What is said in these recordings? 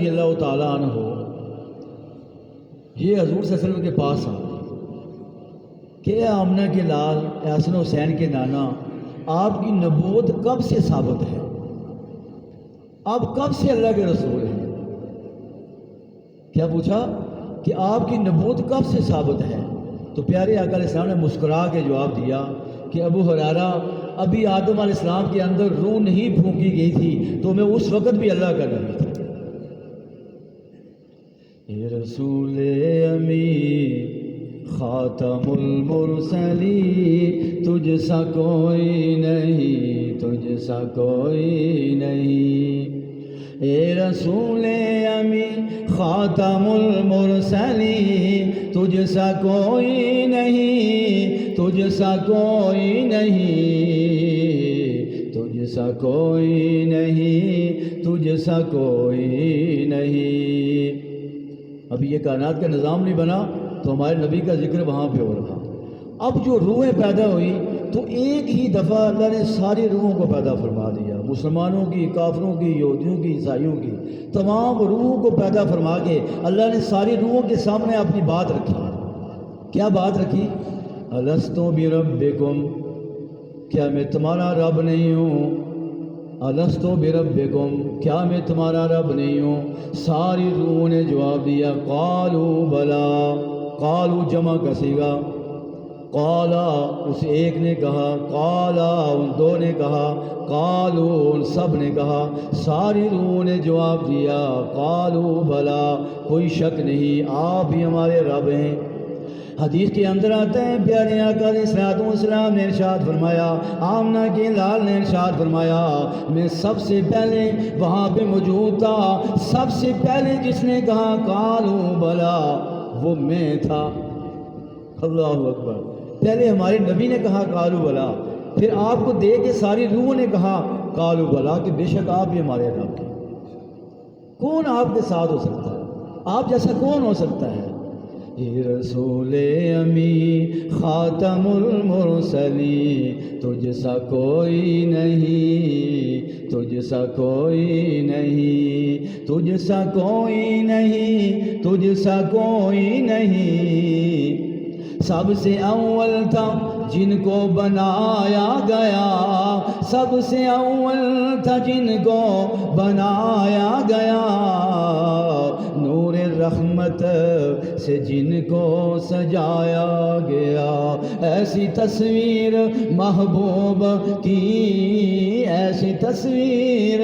رضی اللہ تعالیٰ عنہ یہ حضور صلی اللہ علیہ وسلم کے پاس آ کہ اے آمنہ کے لال، اے حسن حسین کے نانا، آپ کی نبوت کب سے ثابت ہے؟ آپ کب سے اللہ کے رسول ہیں؟ کیا پوچھا کہ آپ کی نبوت کب سے ثابت ہے؟ تو پیارے آقا علیہ السلام نے مسکرا کے جواب دیا کہ ابو ہریرہ، ابھی آدم علیہ السلام کے اندر روح نہیں پھونکی گئی تھی تو میں اس وقت بھی اللہ کا نبی تھا۔ اے رسول امی خاتم المرسلین، تجھ سا کوئی نہیں، تجھ سا کوئی نہیں۔ اے رسول امی خاتم المرسلین، تجھ سا کوئی نہیں، تجھ سا کوئی نہیں، تجھ سا کوئی نہیں، تجھ سا کوئی نہیں۔ ابھی یہ کائنات کا نظام نہیں بنا تو ہمارے نبی کا ذکر وہاں پہ ہو رہا۔ اب جو روحیں پیدا ہوئی تو ایک ہی دفعہ اللہ نے ساری روحوں کو پیدا فرما دیا، مسلمانوں کی، کافروں کی، یہودیوں کی، عیسائیوں کی، تمام روحوں کو پیدا فرما کے اللہ نے ساری روحوں کے سامنے اپنی بات رکھی۔ کیا بات رکھی؟ الستو بربکم، کیا میں تمہارا رب نہیں ہوں؟ الستو بربکم، کیا میں تمہارا رب نہیں ہوں؟ ساری روحوں نے جواب دیا قالو بلا۔ قالو جمع کا صیغہ، قالا اس ایک نے کہا، قالا ان دو نے کہا، قالو ان سب نے کہا، ساری روحوں نے جواب دیا قالو بلا، کوئی شک نہیں آپ بھی ہمارے رب ہیں۔ حدیث کے اندر آتا ہے پیارے آقا علیہ الصلوۃ والسلام نے ارشاد فرمایا، آمنہ کے لال نے ارشاد فرمایا، میں سب سے پہلے وہاں پہ موجود تھا، سب سے پہلے جس نے کہا قالو بلا وہ میں تھا۔ اللہ اکبر۔ پہلے ہمارے نبی نے کہا قالو بلا، پھر آپ کو دے کے ساری روحوں نے کہا قالو بلا کہ بے شک آپ بھی ہمارے رب ہیں۔ کون آپ کے ساتھ ہو سکتا ہے؟ آپ جیسا کون ہو سکتا ہے؟ اے رسول امی خاتم المرسلین، تجھ سا کوئی نہیں، تجھ سا کوئی نہیں، تجھ سا کوئی نہیں، تجھ سا کوئی نہیں۔ سب سے اول تھا جن کو بنایا گیا، سب سے اول تھا جن کو بنایا گیا، نور رحمت سے جن کو سجایا گیا، ایسی تصویر محبوب کی، ایسی تصویر،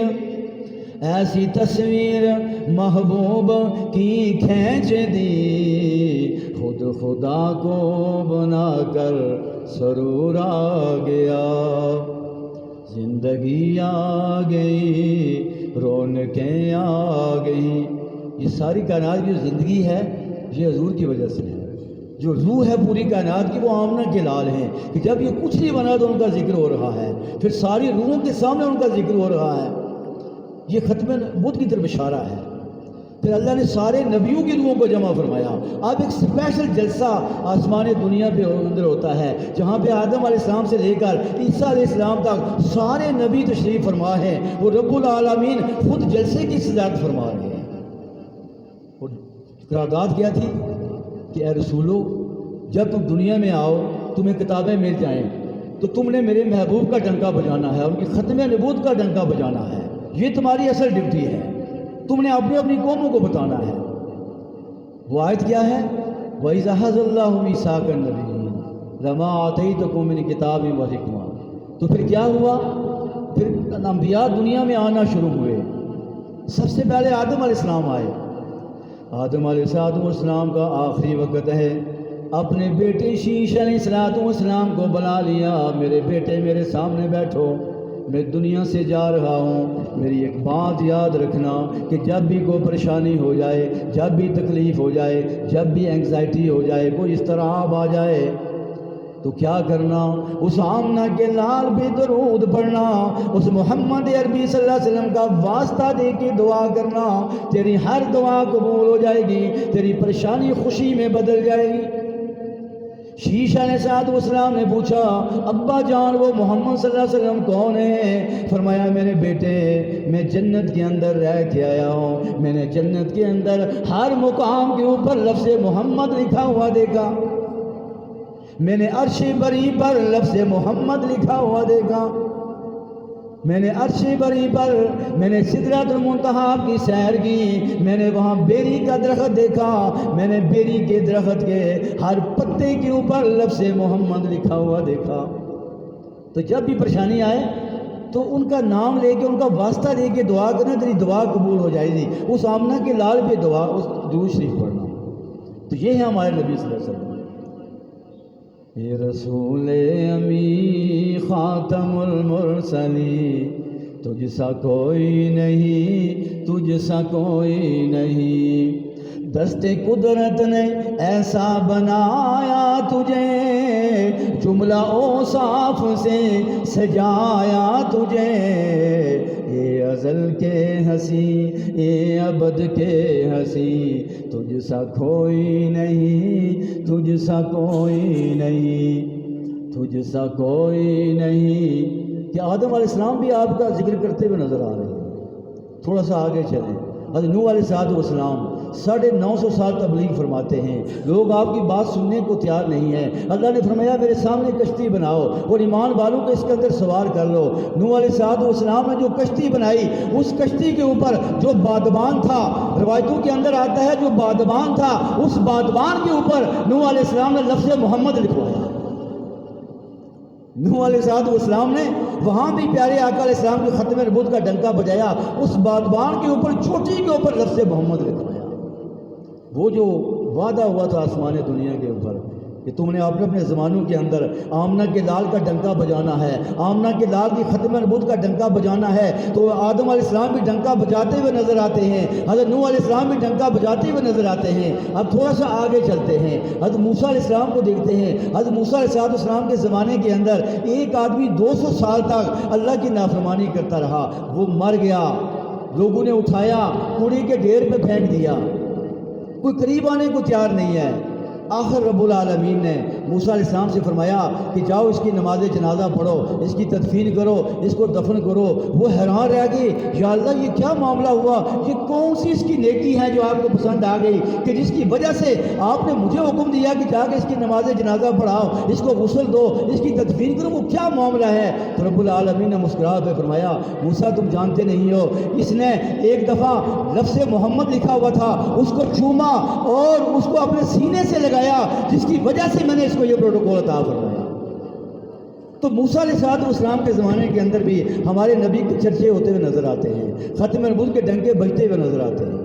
ایسی تصویر محبوب کی کھینچ دی، خود خدا کو بنا کر سرور آ گیا، زندگی آ گئی، رونقیں آ گئی۔ یہ ساری کائنات کی جو زندگی ہے یہ حضور کی وجہ سے ہے۔ جو روح ہے پوری کائنات کی وہ آمنہ کے لال ہیں کہ جب یہ کچھ نہیں بنا تو ان کا ذکر ہو رہا ہے، پھر ساری روحوں کے سامنے ان کا ذکر ہو رہا ہے۔ یہ ختم نبوت کی طرف اشارہ ہے۔ پھر اللہ نے سارے نبیوں کی روحوں کو جمع فرمایا۔ اب ایک اسپیشل جلسہ آسمان دنیا پہ اندر ہوتا ہے جہاں پہ آدم علیہ السلام سے لے کر عیسیٰ علیہ السلام تک سارے نبی تشریف فرما ہیں، وہ رب العالمین خود جلسے کی صدارت فرما رہے ہیں۔ اور قرارداد کیا تھی کہ اے رسولو، جب تم دنیا میں آؤ تمہیں کتابیں مل جائیں تو تم نے میرے محبوب کا ڈنکا بجانا ہے، ان کی ختم نبوت کا ڈنکا بجانا ہے، یہ تمہاری اصل ڈیوٹی ہے، تم نے اپنی اپنی قوموں کو بتانا ہے۔ وہ آیت کیا ہے؟ وَإِذَا أَخَذَ اللَّهُ مِيثَاقَ النَّبِيِّينَ لَمَا آتَيْتُكُم مِّن كِتَابٍ وَحِكْمَةٍ۔ تو پھر کیا ہوا؟ پھر انبیاء دنیا میں آنا شروع ہوئے۔ سب سے پہلے آدم علیہ السلام آئے۔ آدم علیہ السلام کا آخری وقت ہے، اپنے بیٹے شیش علیہ السلام کو بلا لیا، میرے بیٹے میرے سامنے بیٹھو، میں دنیا سے جا رہا ہوں، میری ایک بات یاد رکھنا کہ جب بھی کوئی پریشانی ہو جائے، جب بھی تکلیف ہو جائے، جب بھی اینگزائٹی ہو جائے، کوئی اضطراب آ جائے تو کیا کرنا؟ اس آمنہ کے لال پہ درود پڑھنا، اس محمد عربی صلی اللہ علیہ وسلم کا واسطہ دے کے دعا کرنا، تیری ہر دعا قبول ہو جائے گی، تیری پریشانی خوشی میں بدل جائے گی۔ شیش علیہ السلام نے پوچھا ابا جان وہ محمد صلی اللہ علیہ وسلم کون ہے؟ فرمایا میرے بیٹے میں جنت کے اندر رہ کے آیا ہوں، میں نے جنت کے اندر ہر مقام کے اوپر لفظ محمد لکھا ہوا دیکھا، میں نے عرش بری پر لفظ محمد لکھا ہوا دیکھا، میں نے عرش بری پر میں نے سدرۃ المنتہا کی سیر کی، میں نے وہاں بیری کا درخت دیکھا، میں نے بیری کے درخت کے ہر پتے کے اوپر لفظ محمد لکھا ہوا دیکھا۔ تو جب بھی پریشانی آئے تو ان کا نام لے کے ان کا واسطہ دے کے دعا کرنا، تیری دعا قبول ہو جائے گی، اس آمنہ کے لال پہ دعا اس درود شریف پڑھنا۔ تو یہ ہے ہمارے نبی صلی اللہ علیہ وسلم۔ اے رسول امی خاتم المرسلین، تجھ سا کوئی نہیں، تجھ سا کوئی نہیں، دست قدرت نے ایسا بنایا تجھے، جملہ اوصاف سے سجایا تجھے، اے ازل کے ہنسی اے ابد کے ہنسی، تجھ سا کوئی نہیں، تجھ سا کوئی نہیں، تجھ سا کوئی نہیں۔ کہ آدم علیہ السلام بھی آپ کا ذکر کرتے ہوئے نظر آ رہے ہیں۔ تھوڑا سا آگے چلیں، حضرت نوح علیہ السلام 950 سال تبلیغ فرماتے ہیں، لوگ آپ کی بات سننے کو تیار نہیں ہیں۔ اللہ نے فرمایا میرے سامنے کشتی بناؤ اور ایمان والوں کو اس کے اندر سوار کر لو۔ نوح علیہ السلام نے جو کشتی بنائی، اس کشتی کے اوپر جو بادبان تھا، روایتوں کے اندر آتا ہے جو بادبان تھا، اس بادبان کے اوپر نوح علیہ السلام نے لفظ محمد لکھوایا۔ نوح علیہ السلام نے وہاں بھی پیارے آقا علیہ السلام کے ختم نبوت کا ڈنکا بجایا، اس بادبان کے اوپر چوٹی کے اوپر لفظ محمد لکھوایا۔ وہ جو وعدہ ہوا تھا آسمان دنیا کے اوپر کہ تم نے اپنے زمانوں کے اندر آمنہ کے لال کا ڈنکا بجانا ہے، آمنہ کے لال کی ختم نبوت کا ڈنکا بجانا ہے، تو آدم علیہ السلام بھی ڈنکا بجاتے ہوئے نظر آتے ہیں، حضرت نوح علیہ السلام بھی ڈنکا بجاتے ہوئے نظر آتے ہیں۔ اب تھوڑا سا آگے چلتے ہیں، حضرت موسیٰ علیہ السلام کو دیکھتے ہیں۔ حضرت موسیٰ علیہ السلام کے زمانے کے اندر ایک آدمی 200 سال تک اللہ کی نافرمانی کرتا رہا، وہ مر گیا، لوگوں نے اٹھایا، کوڑے کے ڈھیر پہ پھینک دیا، کوئی قریب آنے کو تیار نہیں ہے۔ آخر رب العالمین نے موسیٰ علیہ السلام سے فرمایا کہ جاؤ اس کی نماز جنازہ پڑھو، اس کی تدفین کرو، اس کو دفن کرو۔ وہ حیران رہ گئی، یا اللہ یہ کیا معاملہ ہوا، یہ کون سی اس کی نیکی ہے جو آپ کو پسند آ گئی کہ جس کی وجہ سے آپ نے مجھے حکم دیا کہ جا کے اس کی نماز جنازہ پڑھاؤ، اس کو غسل دو، اس کی تدفین کرو، وہ کیا معاملہ ہے؟ تو رب العالمین نے مسکرا کے فرمایا موسیٰ تم جانتے نہیں ہو، اس نے ایک دفعہ لفظ محمد لکھا ہوا تھا، اس کو چوما اور اس کو اپنے سینے سے لگا، جس کی وجہ سے میں نے اس کو یہ پروٹوکول عطا فرمایا۔ تو موسیٰ علیہ السلام کے زمانے کے اندر بھی ہمارے نبی کے چرچے ہوتے ہوئے نظر آتے ہیں، ختم نبوت کے ڈنکے بجتے ہوئے نظر آتے ہیں۔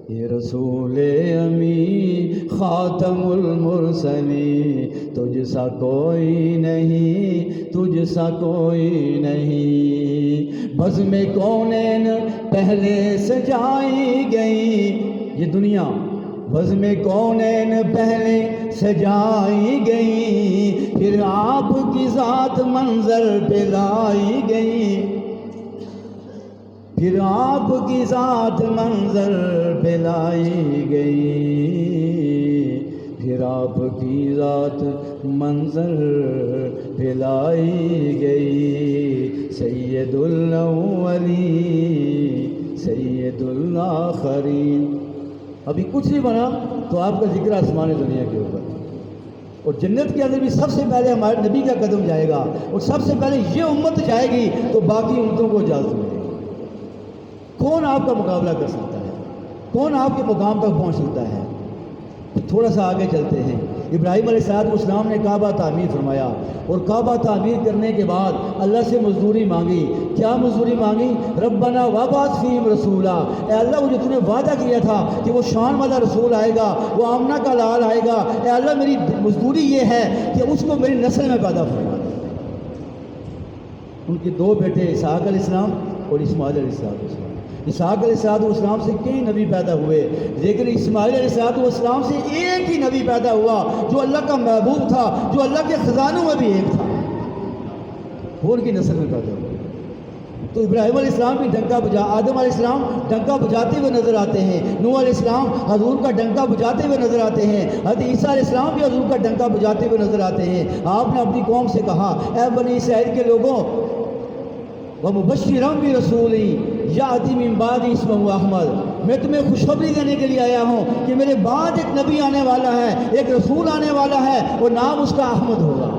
یہ رسول امی خاتم المرسلین، تجھ سا کوئی نہیں، تجھ سا کوئی نہیں، بزم کونین پہلے سجائی گئی، یہ دنیا بزم کونین پہلے سجائی گئی، پھر آپ کی ذات منظر پہ لائی گئی، پھر آپ کی ذات منظر پہ لائی گئی، پھر آپ کی ذات منظر پہ لائی گئی، سید الاولین سید الاخرین۔ ابھی کچھ نہیں بنا تو آپ کا ذکر آسمان دنیا کے اوپر، اور جنت کے اندر بھی سب سے پہلے ہمارے نبی کا قدم جائے گا، اور سب سے پہلے یہ امت جائے گی تو باقی امتوں کو اجازت ملے گی۔ کون آپ کا مقابلہ کر سکتا ہے؟ کون آپ کے مقام تک پہنچ سکتا ہے؟ تھوڑا سا آگے چلتے ہیں۔ ابراہیم علیہ السلام نے کعبہ تعمیر فرمایا، اور کعبہ تعمیر کرنے کے بعد اللہ سے مزدوری مانگی۔ کیا مزدوری مانگی؟ ربنا وابعث فیہم رسولا، اے اللہ وہ جو تم نے وعدہ کیا تھا کہ وہ شان والا رسول آئے گا، وہ آمنہ کا لال آئے گا، اے اللہ میری مزدوری یہ ہے کہ اس کو میری نسل میں پیدا فرما دے۔ ان کے دو بیٹے اسحاق علیہ السلام اور اسماعیل علیہ السلام۔ اسحاق علیہ السلام سے کئی نبی پیدا ہوئے، لیکن اسماعیل علیہ السلام سے ایک ہی نبی پیدا ہوا جو اللہ کا محبوب تھا، جو اللہ کے خزانوں میں بھی ایک تھا، وہ ان کی نسل میں پیدا ہوا۔ تو ابراہیم علیہ السلام بھی آدم علیہ السلام ڈنکا بجاتے ہوئے نظر آتے ہیں، نوح علیہ السلام حضور کا ڈنکا بجاتے ہوئے نظر آتے ہیں، حضرت عیسیٰ علیہ السلام بھی حضور کا ڈنکا بجاتے ہوئے نظر آتے ہیں۔ آپ نے اپنی قوم سے کہا، اے بنی اسرائیل کے لوگوں، وَمُبَشِّرًا بِرَسُولٍ یَأْتِی مِن بَعْدِی اسْمُهُ احمد، میں تمہیں خوشخبری دینے کے لیے آیا ہوں کہ میرے بعد ایک نبی آنے والا ہے، ایک رسول آنے والا ہے، اور نام اس کا احمد ہوگا۔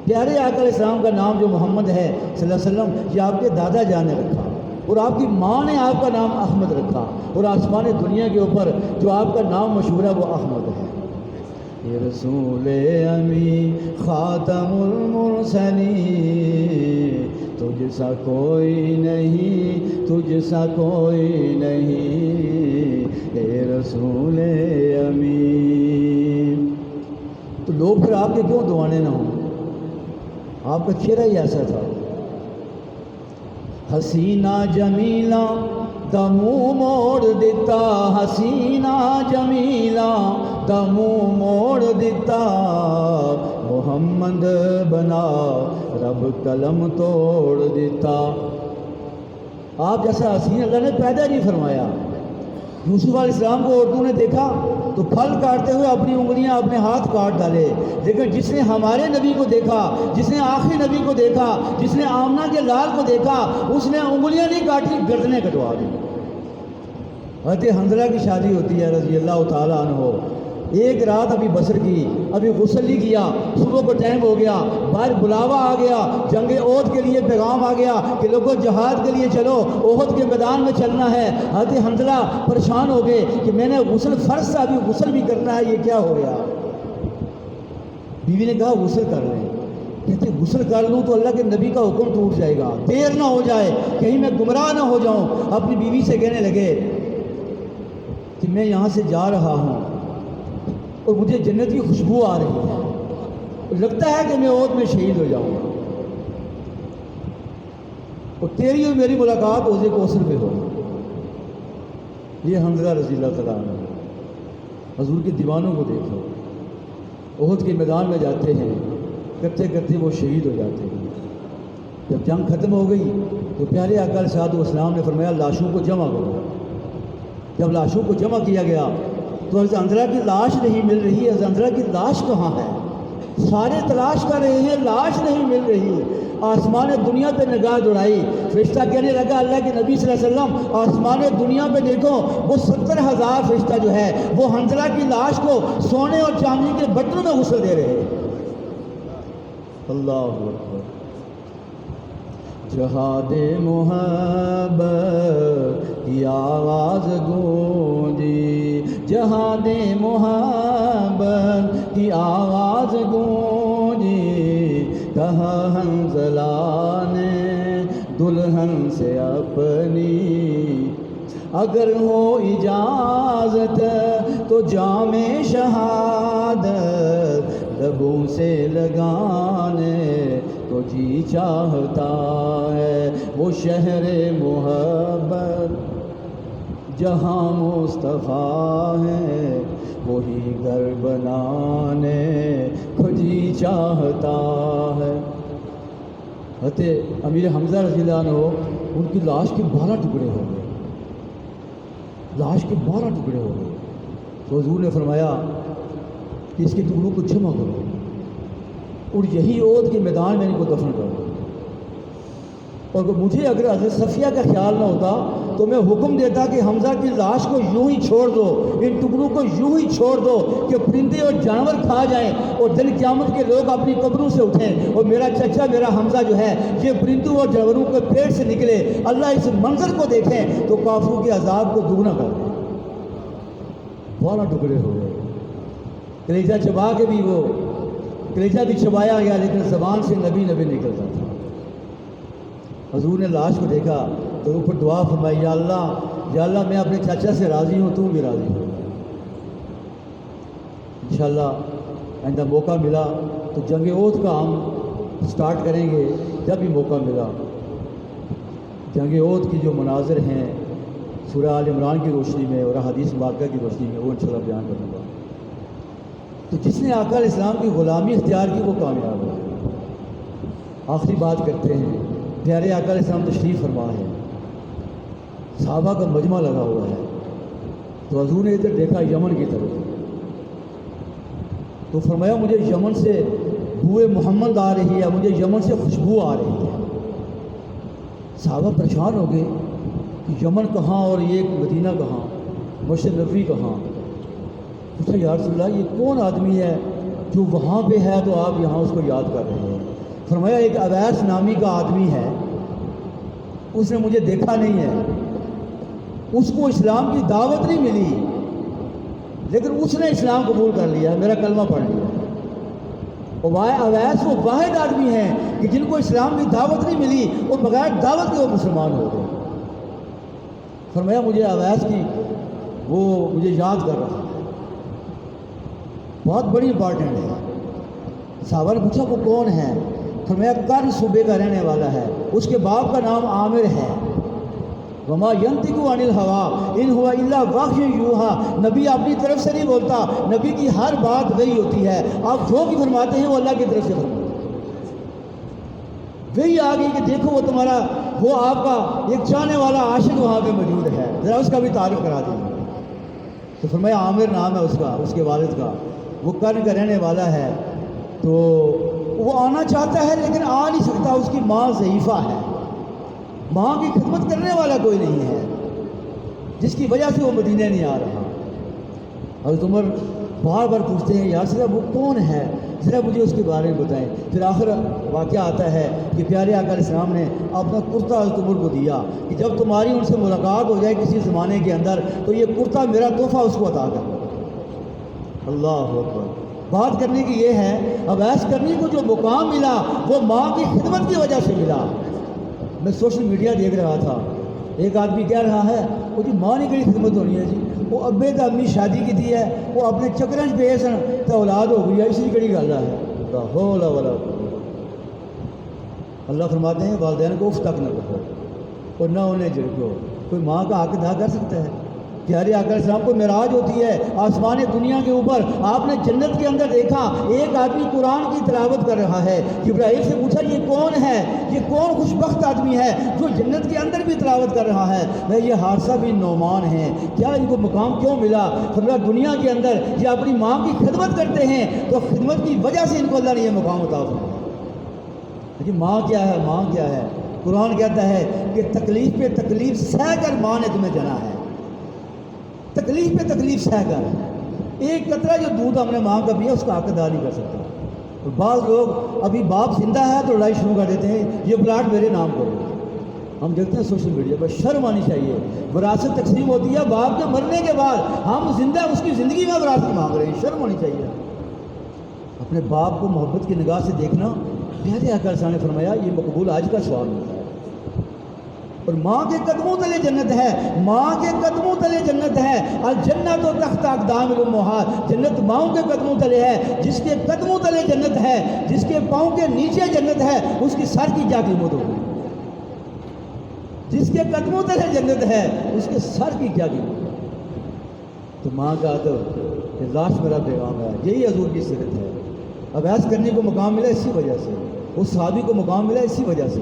پیارے آقا علیہ السلام کا نام جو محمد ہے صلی اللہ علیہ وسلم، یہ آپ کے دادا جان نے رکھا، اور آپ کی ماں نے آپ کا نام احمد رکھا، اور آسمان دنیا کے اوپر جو آپ کا نام مشہور ہے وہ احمد ہے۔ یہ رسول امی خاتم المرسلین، تجھ سا کوئی نہیں، تجھ سا کوئی نہیں، اے رسول امی۔ تو لوگ پھر آپ کے کیوں دعانے نہ ہوں؟ آپ کا چہرہ ہی ایسا تھا۔ حسینہ جمیلہ دا منہ موڑ دیتا، حسینہ جمیلہ دا منہ موڑ دیتا، محمد بنا رب قلم توڑ دیتا۔ آپ جیسا حسین اللہ نے پیدا نہیں فرمایا۔ یوسف علیہ السلام کو اردو نے دیکھا تو پھل کاٹتے ہوئے اپنی انگلیاں اپنے ہاتھ کاٹ ڈالے، لیکن جس نے ہمارے نبی کو دیکھا، جس نے آخری نبی کو دیکھا، جس نے آمنہ کے لال کو دیکھا، اس نے انگلیاں نہیں کاٹی، گردنیں کٹوا دی۔ حضرت حنظلہ کی شادی ہوتی ہے رضی اللہ تعالیٰ عنہ، ایک رات ابھی بسر کی، ابھی غسل نہیں کیا، صبح کو ٹائم ہو گیا، باہر بلاوا آ گیا، جنگ احد کے لیے پیغام آ گیا کہ لوگوں جہاد کے لیے چلو، احد کے میدان میں چلنا ہے۔ حضرت حنظلہ پریشان ہو گئے کہ میں نے غسل فرض تھا، ابھی غسل بھی کرنا ہے، یہ کیا ہو گیا؟ بیوی نے کہا غسل کر لیں۔ کہتے غسل کر لوں تو اللہ کے نبی کا حکم ٹوٹ جائے گا، دیر نہ ہو جائے، کہیں میں گمراہ نہ ہو جاؤں۔ اپنی بیوی سے کہنے لگے کہ میں یہاں سے جا رہا ہوں اور مجھے جنت کی خوشبو آ رہی ہے، لگتا ہے کہ میں احد میں شہید ہو جاؤں گا، اور تیری اور میری ملاقات حوض کوثر پہ ہو۔ یہ حنظلہ رضی اللہ تعالیٰ عنہ، حضور کے دیوانوں کو دیکھو، احد کے میدان میں جاتے ہیں، کرتے کرتے وہ شہید ہو جاتے ہیں۔ جب جنگ ختم ہو گئی تو پیارے آقا علیہ الصلوۃ والسلام نے فرمایا لاشوں کو جمع کرو۔ جب لاشوں کو جمع کیا گیا تو حضرت حنظلہ کی لاش نہیں مل رہی ہے۔ حضرت حنظلہ کی لاش کہاں ہے؟ سارے تلاش کر رہے ہیں، لاش نہیں مل رہی۔ آسمان دنیا پہ نگاہ دوڑائی، فرشتہ کہنے لگا اللہ کے نبی صلی اللہ علیہ وسلم آسمان دنیا پہ دیکھو، وہ 70,000 فرشتہ جو ہے وہ حنظلہ کی لاش کو سونے اور چاندی کے بٹنوں میں غسل دے رہے ہیں۔ اللہ اکبر۔ جہاد محبت کی آواز گونجی، جہاد محبت کی آواز گونجی، کہا حنظلہ نے دلہن سے اپنی، اگر ہو اجازت تو جام شہادت لبوں سے لگانے کو جی چاہتا ہے، وہ شہر محبت جہاں مصطفیٰ ہے، وہی گھر بنانے کو جی چاہتا ہے۔ حضرت امیر حمزہ رضی اللہ عنہ، ان کی لاش کے 12 ٹکڑے ہو گئے، لاش کے 12 ٹکڑے ہو گئے۔ تو حضور نے فرمایا کہ اس کے ٹکڑوں کو جمع کرو اور یہی احد کے میدان میں ان کو دفن کرو۔ اور مجھے اگر حضرت صفیہ کا خیال نہ ہوتا تو میں حکم دیتا کہ حمزہ کی لاش کو یوں ہی چھوڑ دو، ان ٹکڑوں کو یوں ہی چھوڑ دو کہ پرندے اور جانور کھا جائیں، اور دن قیامت کے لوگ اپنی قبروں سے اٹھیں اور میرا چچا میرا حمزہ جو ہے یہ پرندوں اور جانوروں کے پیٹ سے نکلے۔ اللہ اس منظر کو دیکھیں تو کافروں کے عذاب کو دگنا کر دیں۔ 12 ٹکڑے ہو گئے، کلیجہ چبا کے بھی وہ کلیجہ بھی چبایا گیا، لیکن زبان سے نبی نبی نکلتا تھا۔ حضور نے لاش کو دیکھا تو اوپر دعا فرمائی، یا اللہ میں اپنے چاچا سے راضی ہوں، تو بھی راضی ہو۔ انشاءاللہ آئندہ موقع ملا تو جنگ احد کا ہم سٹارٹ کریں گے، جب بھی موقع ملا۔ جنگ احد کی جو مناظر ہیں سورہ آل عمران کی روشنی میں اور حدیث مبارکہ کی روشنی میں وہ انشاءاللہ بیان کروں گا۔ تو جس نے آقا علیہ السلام کی غلامی اختیار کی وہ کامیاب ہو۔ آخری بات کرتے ہیں پیارے آقا علیہ السلام تشریف فرما ہے، صحابہ کا مجمع لگا ہوا ہے، تو حضور نے ادھر دیکھا یمن کی طرف، تو فرمایا مجھے یمن سے بوئے محمد آ رہی ہے، مجھے یمن سے خوشبو آ رہی ہے۔ صحابہ پریشان ہو گئے کہ یمن کہاں اور یہ مدینہ کہاں، مسجد نبوی کہاں؟ پوچھا یا رسول اللہ یہ کون آدمی ہے جو وہاں پہ ہے تو آپ یہاں اس کو یاد کر رہے ہیں؟ فرمایا ایک اویس نامی کا آدمی ہے، اس نے مجھے دیکھا نہیں ہے، اس کو اسلام کی دعوت نہیں ملی، لیکن اس نے اسلام قبول کر لیا، میرا کلمہ پڑھ لیا۔ اویس وہ واحد آدمی ہیں کہ جن کو اسلام کی دعوت نہیں ملی اور بغیر دعوت کے وہ مسلمان ہو گئے۔ فرمایا مجھے اویس کی وہ مجھے یاد کر رہا ہے، بہت بڑی امپارٹنٹ ہے۔ صحابہ نے پوچھا وہ کون ہے؟ فرمایا قرن صوبے کا رہنے والا ہے، اس کے باپ کا نام عامر ہے۔ وما ينطق عن الهوى ان هو الا وحی یوحی، نبی اپنی طرف سے نہیں بولتا، نبی کی ہر بات وہی ہوتی ہے، آپ جو بھی فرماتے ہیں وہ اللہ کی طرف سے فرماتے ہیں۔ وہی آ گئی کہ دیکھو وہ تمہارا وہ آپ کا ایک چاہنے والا عاشق وہاں پہ موجود ہے، ذرا اس کا بھی تعارف کرا دیجیے۔ تو فرمایا عامر نام ہے اس کا، اس کے والد کا، وہ قرن کا رہنے والا ہے، تو وہ آنا چاہتا ہے لیکن آ نہیں سکتا، اس کی ماں ضعیفہ ہے، ماں کی خدمت کرنے والا کوئی نہیں ہے، جس کی وجہ سے وہ مدینہ نہیں آ رہا۔ حضرت عمر بار بار پوچھتے ہیں یا رسول اللہ وہ کون ہے، ذرا مجھے اس کے بارے میں بتائیں۔ پھر آخر واقعہ آتا ہے کہ پیارے آقا علیہ السلام نے اپنا کرتا حضرت عمر کو دیا کہ جب تمہاری ان سے ملاقات ہو جائے کسی زمانے کے اندر تو یہ کرتا میرا تحفہ اس کو عطا کر دو۔ اللہ اکبر۔ بات کرنے کی یہ ہے، اویس کرنی کو جو مقام ملا وہ ماں کی خدمت کی وجہ سے ملا۔ میں سوشل میڈیا دیکھ رہا تھا، ایک آدمی کہہ رہا ہے وہ جی ماں نے کہڑی خدمت ہونی ہے جی، وہ ابے تو امی شادی کی تھی ہے، وہ اپنے چکرنچ پہ سن تو اولاد ہو گئی ہے، اسی کہڑی گل ہے۔ لا حول ولا قوت۔ اللہ فرماتے ہیں والدین کو اف تک نہ کہو اور نہ انہیں جھڑکو۔ کوئی ماں کا حق ادا کر سکتا ہے؟ پیارے آقا علیہ السلام کو معراج ہوتی ہے آسمان دنیا کے اوپر، آپ نے جنت کے اندر دیکھا ایک آدمی قرآن کی تلاوت کر رہا ہے، جبرائیل سے پوچھا یہ کون ہے، یہ کون خوش بخت آدمی ہے جو جنت کے اندر بھی تلاوت کر رہا ہے؟ میں یہ حارثہ بن نعمان ہیں، کیا ان کو مقام کیوں ملا؟ فرمایا دنیا کے اندر یہ اپنی ماں کی خدمت کرتے ہیں تو خدمت کی وجہ سے ان کو اللہ نے یہ مقام عطا فرمایا۔ کہ ماں کیا ہے، ماں کیا ہے؟ قرآن کہتا ہے کہ تکلیف پہ تکلیف سہ کر ماں نے تمہیں جنا ہے، تکلیف پہ تکلیف سہ کر۔ ایک قطرہ جو دودھ ہم نے ماں کا پیا اس کا حق ادا نہیں کر سکتا۔ اور بعض لوگ ابھی باپ زندہ ہے تو لڑائی شروع کر دیتے ہیں یہ پلاٹ میرے نام کرو۔ ہم دیکھتے ہیں سوشل میڈیا پر، شرم آنی چاہیے۔ وراثت تقسیم ہوتی ہے باپ کے مرنے کے بعد، ہم زندہ اس کی زندگی میں وراثت مانگ رہے ہیں، شرم ہونی چاہیے۔ اپنے باپ کو محبت کی نگاہ سے دیکھنا، پیارے آقا نے فرمایا یہ مقبول آج کا سوال ہوتا ہے۔ اور ماں کے قدموں تلے جنت ہے، ماں کے قدموں تلے جنت ہے۔ الجنت و تحت اقدام الامہات، جنت ماؤں کے قدموں تلے ہے، جس کے قدموں تلے جنت ہے، جس کے پاؤں کے نیچے جنت ہے، اس کی سر کی کیا قیمت ہوگی؟ جس کے قدموں تلے جنت ہے اس کے سر کی کیا قیمت ہوگی؟ تو ماں کا ادب لاش میرا پیغام ہے، یہی حضور کی سیرت ہے۔ اویس کرنے کو مقام ملا اسی وجہ سے، اس صحابی کو مقام ملا اسی وجہ سے۔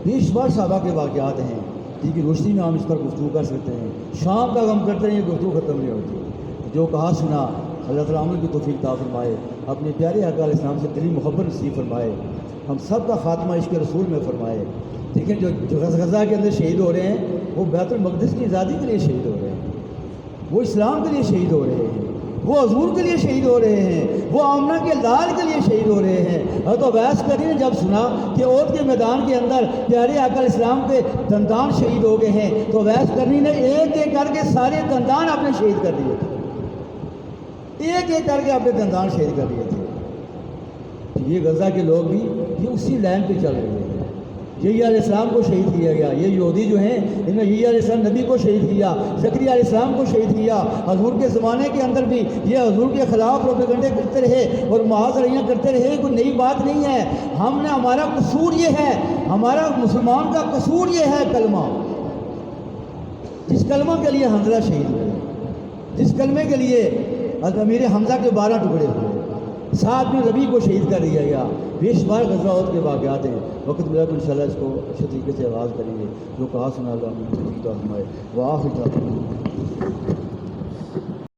بیش بار صحابہ کے واقعات ہیں جن کی روشنی میں ہم اس پر گفتگو کر سکتے ہیں، شام تک ہم کرتے ہیں، یہ گفتگو ختم نہیں ہوتی۔ جو کہا سنا اللہ تعالیٰ عمل کی توفیق عطا فرمائے، اپنے پیارے آقا علیہ السلام سے دلی محبت نصیب فرمائے، ہم سب کا خاتمہ عشق رسول میں فرمائے۔ دیکھیں جو غزہ کے اندر شہید ہو رہے ہیں وہ بیت المقدس کی آزادی کے لیے شہید ہو رہے ہیں، وہ اسلام کے لیے شہید ہو رہے ہیں، وہ حضور کے لیے شہید ہو رہے ہیں، وہ آمنہ کے لال کے لیے شہید ہو رہے ہیں۔ حضرت اویس قرنی نے جب سنا کہ احد کے میدان کے اندر پیارے آقا علیہ السلام کے دندان شہید ہو گئے ہیں تو اویس قرنی نے ایک ایک کر کے سارے دندان اپنے شہید کر دیے تھے، ایک ایک کر کے اپنے دندان شہید کر دیے تھے۔ یہ غزہ کے لوگ بھی یہ اسی لائن پہ چل رہے ہیں۔ یحییٰ علیہ السلام کو شہید کیا گیا، یہ یہودی جو ہیں انہوں نے یحییٰ علیہ السلام نبی کو شہید کیا، زکریا علیہ السلام کو شہید کیا۔ حضور کے زمانے کے اندر بھی یہ حضور کے خلاف پروپیگنڈے کرتے رہے اور معاذریاں کرتے رہے، کوئی نئی بات نہیں ہے۔ ہم نے ہمارا قصور یہ ہے، ہمارا مسلمان کا قصور یہ ہے کلمہ، جس کلمہ کے لیے حنظلہ شہید ہوئے، جس کلمے کے لیے امیر حمزہ کے 12 ٹکڑے ہوئے، 7 بن ربیع کو شہید کر دیا گیا. بے شمار غزوات کے واقعات ہیں. وقت ملا تو انشاءاللہ اس کو اچھے طریقے سے آغاز کریں گے. جو کہا سنا اللہ ہمیں توفیق عطا فرمائے. وآخر دعوانا